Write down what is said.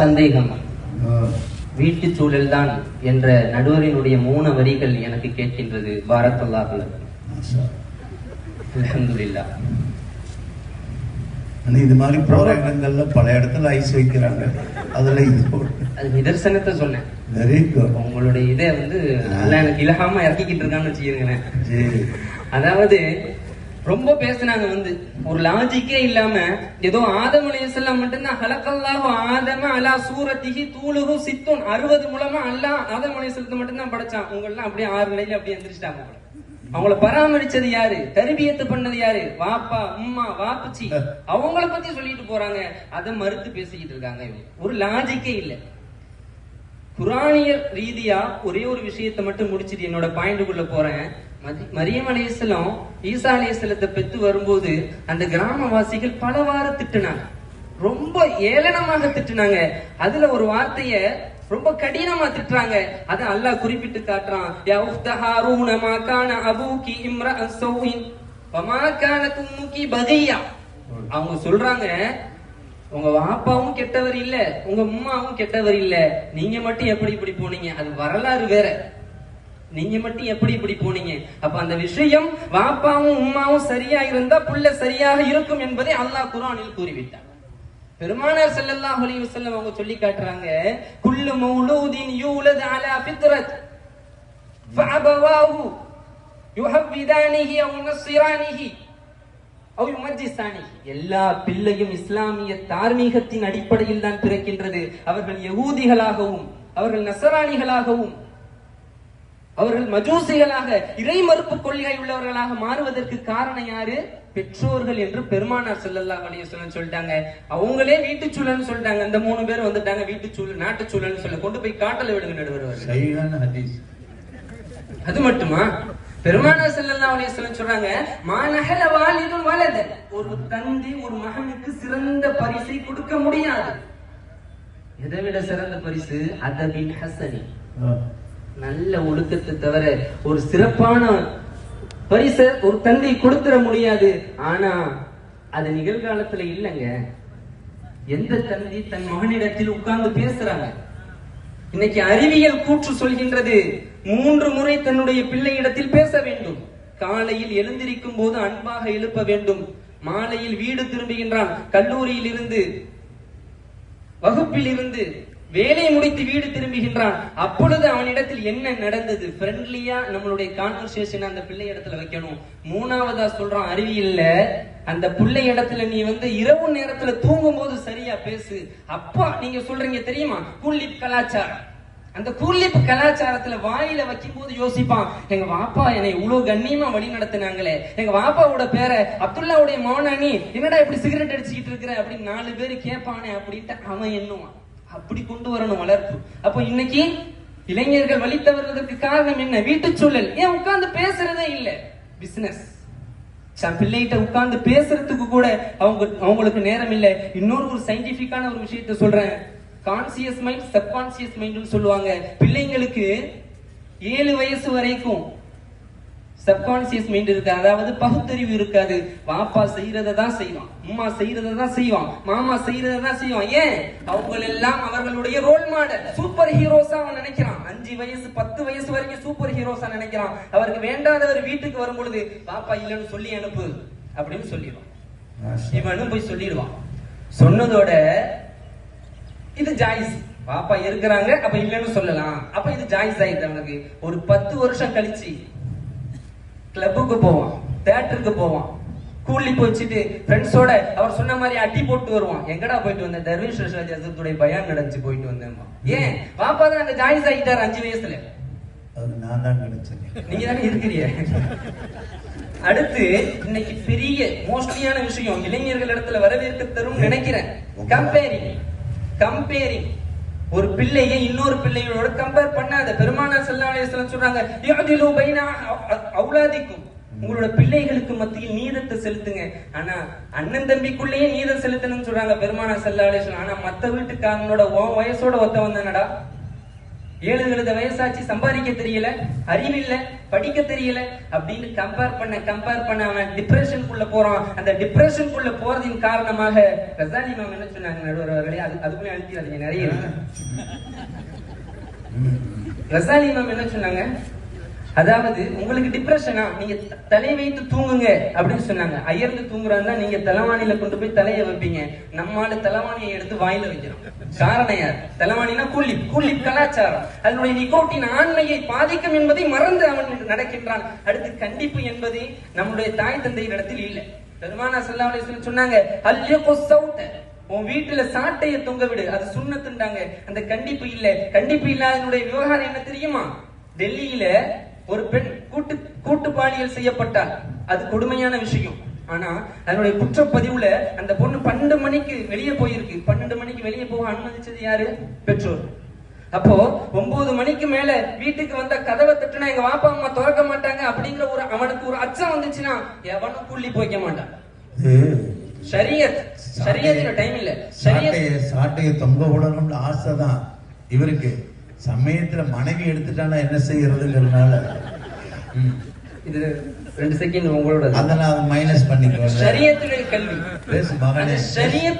சந்தேகம் வீட்டு சூழல் தான் என்ற நடுவரினுடைய 3 வரிகள் எனக்கு கேட்கின்றது. பாரக்கல்லாஹு அல்ஹம்துலில்லாஹ். இது மாதிரி புரோகிராமங்கள்ல பல இடத்துல ஐஸ் வைக்கிறாங்க. அதுல அது நிதர்சனத்தை சொன்னேன். Very good. உங்களுடைய இதை நல்லா எனக்கு இலகாம இறக்கிக்கிட்டு இருக்கான்னு வச்சுக்கிறேன். அதாவது ரொம்ப பேசினாங்க ஒரு லாஜிக்கே இல்லாம ஏதோ ஆதம் அலைஹிஸ்ஸலாம் மட்டும்தான் ஹலக்கல்லாஹு ஆதம அலா சூரத்திஹி தூலுஹு சித்துன் 60 மூலமா அல்லாஹ் ஆதம் அலைஹிஸ்ஸலத்தை மட்டும்தான் படைச்சான். உங்கெல்லாம் அப்படியே 6 நிலையில அப்படியே எந்திரிச்சிட்டாங்க. அவங்கள பராமரிச்சது யாரு? தர்பியத்து பண்ணது யாரு? வாப்பா உம்மா வாப்புச்சி. அவங்கள பத்தி சொல்லிட்டு போறாங்க. அதை மறுத்து பேசிக்கிட்டு இருக்காங்க. ஒரு லாஜிக்கே இல்ல. குரானிய ரீதியா ஒரே ஒரு விஷயத்தை மட்டும் முடிச்சிட்டு என்னோட பாயிண்ட்டுக்குள்ள போறேன். மரியம் அலைஹிஸ்ஸலாம் ஈசா அலைஹிஸ்ஸலத்தை பெற்று வரும்போது அந்த கிராமவாசிகள் பலவாறு திட்டுனாங்க. ரொம்ப ஏளனமாக திட்டுனாங்க. அதுல ஒரு வார்த்தைய ரொம்ப கடினமா திட்டுறாங்க. அத அல்லாஹ் குறிப்பிட்டு காட்டுறான். யா உஃப்த ஹாரூன மா கான அபூகி இம்ரஅ ஸௌஇன் வ மா கானத் உம்முகி பகியா. அவங்க சொல்றாங்க, உங்க வாப்பாவும் கெட்டவர் இல்ல, உங்க அம்மாவும் கெட்டவர் இல்ல, நீங்க மட்டும் எப்படி இப்படி போனீங்க? அது வரலாறு வேற. நீங்க மட்டும் எப்படி இப்படி போனீங்க? அப்ப அந்த விஷயம் வாப்பாவும் உம்மாவும் சரியா இருந்தா புள்ள சரியாக இருக்கும் என்பதை அல்லாஹ் குர்ஆனில் கூறிவிட்டார். பெருமானார் ஸல்லல்லாஹு அலைஹி வஸல்லம் அவங்க சொல்லி காட்டுறாங்க, குல்லு மௌலூதின் யூலது அலா ஃபித்ரத் ஃபஅபவாஹு யுஹவ்விதானிஹி அவ் யுனஸ்ஸிரானிஹி அவ் யுமஜ்ஜிசானிஹி. எல்லா பிள்ளையும் இஸ்லாமிய தார்மீகத்தின் அடிப்படையில் தான் பிறக்கின்றது. அவர்கள் யகூதிகளாகவும் அவர்கள் நஸரானிகளாகவும் அவர்கள் மஜூசிகளாக இறை மறுப்பு கொள்கை உள்ளவர்களாக மாறுவதற்கு காரணம் யாரு? பெற்றோர்கள் என்று பெருமானார் ஸல்லல்லாஹு அலைஹி வஸல்லம் சொல்லிட்டாங்க. அவங்களே வீட்டு சூழல்னு சொல்லிட்டாங்க. இந்த 3 பேர் வந்துட்டாங்க வீட்டு சூழல் நாட்டு சூழல்னு சொல்ல கொண்டு போய் காட்டல விடுங்க நடுவர். சரியான ஹதீஸ். அது மட்டுமா? பெருமானார் ஸல்லல்லாஹு அலைஹி வஸல்லம் சொல்றாங்க, மானஹல வாலிதுன் வலத. ஒரு தந்தை ஒரு மகனுக்கு சிறந்த பரிசை கொடுக்க முடியாது. எதை விட சிறந்த பரிசு? அதபின் ஹஸனி, நல்ல ஒழுக்கத்தை தவிர ஒரு சிறப்பான பரிசை ஒரு தந்தை கொடுத்துட முடியாது. ஆனா அது நிகழ்காலத்துல இல்லங்க. எந்த தந்தை தன் மகனிடத்தில் உட்கார்ந்து பேசுறாங்க? இன்னைக்கு அறிவியல் கூற்று சொல்கின்றது 3 முறை தன்னுடைய பிள்ளையிடத்தில் பேச வேண்டும். காலையில் எழுந்திருக்கும் போது அன்பாக எழுப்ப வேண்டும். மாலையில் வீடு திரும்புகின்றான், கல்லூரியில் இருந்து வகுப்பில் இருந்து வேலை முடித்து வீடு திரும்புகின்றான், அப்பொழுது அவனிடத்தில் என்ன நடந்தது ஃப்ரெண்ட்லியா நம்மளுடைய கான்வர்சேஷன் அந்த பிள்ளை இடத்துல வைக்கணும். 3வதா சொல்றான் அறிவியல்ல, அந்த பிள்ளை இடத்துல நீ இரவு நேரத்துல தூங்கும் போது சரியா பேசு. அப்பா நீங்க சொல்றீங்க தெரியுமா கூலிப் கலாச்சாரம். அந்த கூலிப் கலாச்சாரத்துல வாயில வைக்கும் போது யோசிப்பான், எங்க வாப்பா என்னை இவ்வளவு கண்ணியமா வழி நடத்தினாங்களே, எங்க வாப்பாவோட பேரை அப்துல்லாவுடைய மௌனானி என்னடா இப்படி சிகரெட் அடிச்சுக்கிட்டு இருக்கிற அப்படின்னு 4 பேரு கேட்பானே அப்படின்ட்டு அவன் எண்ணுவான். அப்படி கொண்டு வரணும் வளர்ப்பு. அப்போ இன்னைக்கு இளைஞர்கள் வழி தவறுவதற்கு காரணம் என்ன? வீட்டு சூழல். ஏன் உட்கார்ந்து பேசுறதே இல்ல? பிசினஸ். பிள்ளைகிட்ட உட்கார்ந்து பேசுறதுக்கு கூட அவங்களுக்கு நேரம் இல்ல. இன்னொரு சயின்டிபிக்கான ஒரு விஷயத்த சொல்றேன். கான்சியஸ் மைண்ட் சப்கான்சியஸ் மைண்ட் சொல்லுவாங்க. பிள்ளைங்களுக்கு 7 வயசு வரைக்கும் சப்கான்சியஸ் மைண்ட் இருக்கு, அதாவது பகுத்தறிவு இருக்காது. வாப்பா செய்யறதான் செய்வான், அம்மா செய்யறதான் செய்வான், மாமா செய்யறதான் செய்வான். ஏன்? அவங்க எல்லாம் அவர்களுடைய ரோல் மாடல், சூப்பர் ஹீரோஸா அவன் நினைக்கிறான். 5 வயசு 10 வயசு வரைக்கும் சூப்பர் ஹீரோஸா நினைக்கிறான். அவருக்கு வேண்டாதவர் வீட்டுக்கு வரும் பொழுது பாப்பா இல்லன்னு சொல்லி அனுப்பு அப்படின்னு சொல்லிடுவான். இவனும் போய் சொல்லிடுவான். சொன்னதோட இது ஜாயிஸ், பாப்பா இருக்கிறாங்க அப்ப இல்லன்னு சொல்லலாம், அப்ப இது ஜாயிஸ் ஆயிடுது அவனுக்கு. ஒரு 10 வருஷம் கழிச்சு கிளப்புக்கு போவான், தியேட்டருக்கு போவான், கூலி போச்சுட்டு ஃப்ரெண்ட்ஸோட அவர் சொன்ன மாதிரி அட்டி போட்டு வருவான். எங்கடா போயிட்டு வந்த? தர்வீஷ் ரஷாத் அஸதுடைய பயான் நடந்துச்சு போயிட்டு வந்தேன். ஏன்? பாப்பா தான் அந்த ஜாயிஸ் ஆகிட்டாரு 5 வயசுல. நான் தான் நினைச்சேன், நீங்க தானே இருக்கிறீங்க. அடுத்து இன்னைக்கு பெரிய மோஸ்ட்லியான விஷயம் இளைஞர்கள் இடத்துல வரவேற்க தரும் நினைக்கிறேன், கம்பேரிங். ஒரு பிள்ளையை இன்னொரு பிள்ளையோட கம்பேர் பண்ணாத. பெருமானார் ஸல்லல்லாஹு அலைஹி வஸல்லம் சொல்றாங்க, யஅதிலு பைன அவுலாதிக்கும், உங்களோட பிள்ளைகளுக்கு மத்தியில் நீதத்தை செலுத்துங்க. ஆனா அண்ணன் தம்பிக்குள்ளேயே நீதம் செலுத்தணும்னு சொல்றாங்க பெருமானார் ஸல்லல்லாஹு அலைஹி வஸல்லம். ஆனா மத்த வீட்டுக்காரனோட வயசோட ஒத்த வந்தானடா 7 எழுத வயசாச்சு, சம்பாதிக்க தெரியல, அறிவில்ல, படிக்க தெரியல அப்படின்னு கம்பேர் பண்ண அவன் டிப்ரெஷனுக்குள்ள போறான். அந்த டிப்ரெஷனுக்குள்ள போறதின் காரணமாக ரசாலி மேம் என்ன சொன்னாங்க, நடுவர் அவர்களே, அதுக்குள்ளே அழுத்திடாதீங்க, நிறைய இருக்கு. ரசாலி மேம் என்ன சொன்னாங்க, அதாவது உங்களுக்கு டிப்ரெஷனா, நீங்க தலை வைத்து தூங்குங்க அப்படின்னு சொன்னாங்க. அயர்ந்து தூங்குறாருன்னா நீங்க தலைவாணியில கொண்டு போய் தலைய வைப்பீங்க. நம்மால தலைவாணியை எடுத்து வாயில வைக்கிறோம். காரணம் யார்? தலைவாணினா கூலிப் கலாச்சாரம். அதனுடைய நிகோட்டின் ஆண்மையை பாதிக்கும் என்பதை மறந்து அவன் நடக்கின்றான். அடுத்து கண்டிப்பு என்பது நம்முடைய தாய் தந்தையின் இடத்தில் இல்லை. பெருமானா ஸல்லல்லாஹு அலைஹி வஸல்லம் சொன்னாங்க, அல்யகு ஸௌத, உன் வீட்டுல சாட்டைய தொங்க விடு, அது சுன்னத்துண்டாங்க. அந்த கண்டிப்பு இல்ல. கண்டிப்பு இல்லாதனுடைய விவகாரம் என்ன தெரியுமா? டெல்லியில ஒரு பெண் கூட்டு பாலியல் செய்யப்பட்டால் அது கொடுமையான விஷயம். ஆனா அதனுடைய குற்றப்பதிவுல அந்த பொண்ணு 12 மணிக்கு வெளியே போயிருக்கு. 12 மணிக்கு வெளியே போக அனுமதிச்சது யாரு? பெற்றோர். அப்போ 9 மணிக்கு மேல வீட்டுக்கு வந்த கதவை தட்டுனா எங்க வாப்பா அம்மா திறக்க மாட்டாங்க அப்படிங்கிற அவனுக்கு ஒரு அச்சம் வந்துச்சுன்னா எவனும் கூலி போய்க்க மாட்டான். ஷரியத்துல டைம் இல்ல. சாட்டைய தொங்க விடணும்னு ஆசைதான் இவருக்கு. சமயத்துல மனைவி எடுத்துட்டானா என்ன செய்யறதுங்கிறதுனால இது 2 செகண்ட் உங்களோட அதெல்லாம் மைனஸ் பண்ணிக்குவாங்க. ஷரியத்துடைய கல்வி பேசு மகனே.